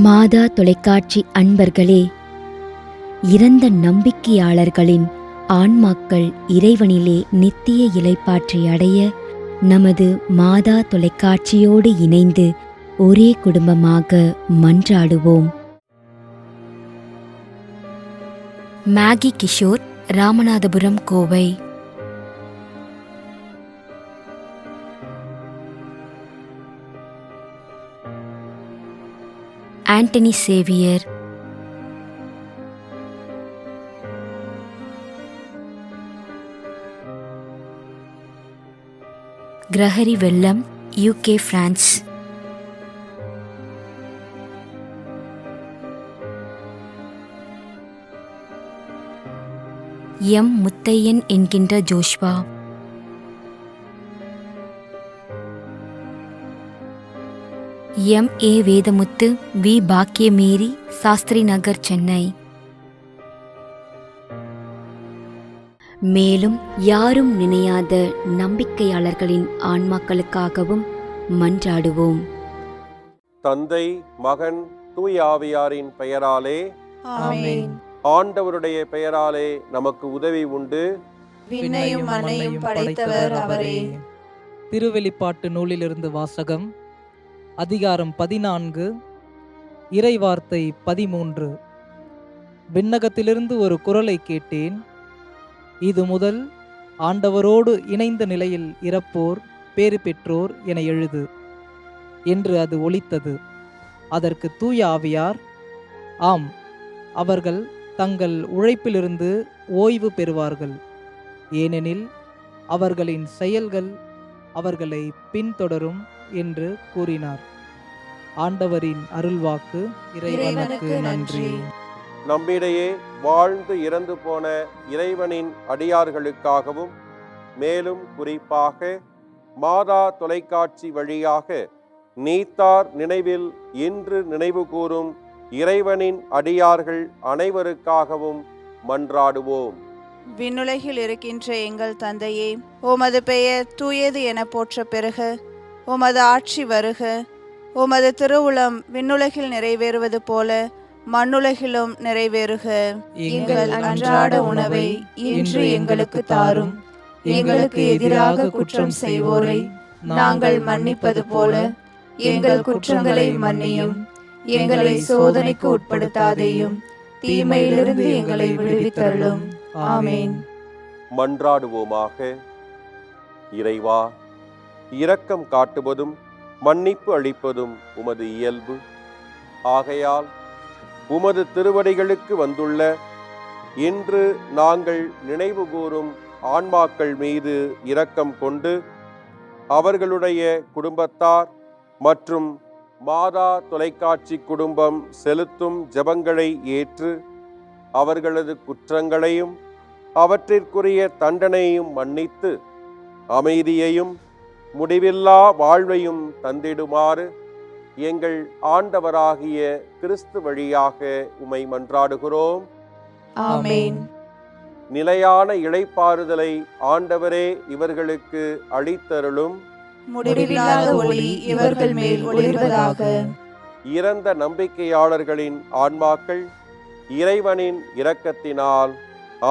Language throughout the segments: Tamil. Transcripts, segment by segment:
மாதா தொலைக்காட்சி அன்பர்களே, இறந்த நம்பிக்கையாளர்களின் ஆன்மாக்கள் இறைவனிலே நித்திய இளைப்பாற்றி அடைய நமது மாதா தொலைக்காட்சியோடு இணைந்து ஒரே குடும்பமாக மன்றாடுவோம். மேகி கிஷோர், ராமநாதபுரம், கோவை. ஆண்டனி சேவியர், கிரஹரி வெல்லம், UK, பிரான்ஸ். எம் முத்தையன் என்கின்ற Joshua. MA Vedamuthu, V Packiamary, Shastri நகர், சென்னை. மேலும் யாரும் நினையாத நம்பிக்கையாளர்களின் ஆன்மாக்களுக்காகவும் மன்றாடுவோம். தந்தை, மகன், தூய ஆவியாரின் பெயராலே ஆமென். ஆண்டவருடைய பெயராலே நமக்கு உதவி உண்டு. விண்ணையும் மண்ணையும் படைத்தவர் அவரே. திருவெளிப்பாட்டு நூலிலிருந்து வாசகம். அதிகாரம் 14, இறைவார்த்தை 13. விண்ணகத்திலிருந்து ஒரு குரலை கேட்டேன். இது முதல் ஆண்டவரோடு இணைந்த நிலையில் இறப்போர் பேறு பெற்றோர் என எழுது என்று அது ஒலித்தது. அதற்கு தூய ஆவியார், ஆம், அவர்கள் தங்கள் உழைப்பிலிருந்து ஓய்வு பெறுவார்கள், ஏனெனில் அவர்களின் செயல்கள் அவர்களை பின்தொடரும் என்று கூறினார். ஆண்டவரின் அருள்வாக்கு. இறைவனுக்கு நன்றி. நம்மிடையே வாழ்ந்து இறந்து போன இறைவனின் அடியார்களுக்காகவும் மேலும் குறிப்பாக மாதா தொலைக்காட்சி வழியாக நீத்தார் நினைவில் இன்று நினைவு கூறும் இறைவனின் அடியார்கள் அனைவருக்காகவும் மன்றாடுவோம். விண்ணுலகில் இருக்கின்ற எங்கள் தந்தையே, உமது பெயர் தூயது என போற்ற பெறுக. உமது ஆட்சி வருக. உமது திருவுளம் விண்ணுலகில் நிறைவேறுவது போல மண்ணுலகிலும் நிறைவேறுக. எங்கள் அன்றாட உணவை இன்று எங்களுக்கு தாரும். எங்களுக்கு எதிராக குற்றம் செய்வோரை நாங்கள் மன்னிப்பது போல எங்கள் குற்றங்களை மன்னியும். எங்களை சோதனைக்கு உட்படுத்தாதேயும், தீமையிலிருந்து எங்களை விடுவித்தருளும். ஆமென். மன்றாடுவோமாக. இறைவா, இரக்கம் காட்டுவதும் மன்னிப்பு அளிப்பதும் உமது இயல்பு. ஆகையால் உமது திருவடிகளுக்கு வந்துள்ள இன்று நாங்கள் நினைவு கூறும் ஆன்மாக்கள் மீது இரக்கம் கொண்டு அவர்களுடைய குடும்பத்தார் மற்றும் மாதா தொலைக்காட்சி குடும்பம் செலுத்தும் ஜெபங்களை ஏற்று அவர்களது குற்றங்களையும் அவற்றிற்குரிய தண்டனையும் மன்னித்து அமைதியையும் முடிவில்லா வாழ்வையும் தந்திடுமாறு எங்கள் ஆண்டவராகிய கிறிஸ்து வழியாக உம்மை மன்றாடுகிறோம். ஆமென். நிலையான இளைப்பாறுதலை ஆண்டவரே இவர்களுக்கு அளித்தருளும். முடிவில்லாத ஒளி இவர்கள் மேல் ஒளிர்வதாக. இறந்த நம்பிக்கையாளர்களின் ஆன்மாக்கள் இறைவனின் இரக்கத்தினால்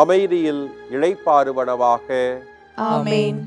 அமைதியில் இளைப்பாறுவனவாக. ஆமென்.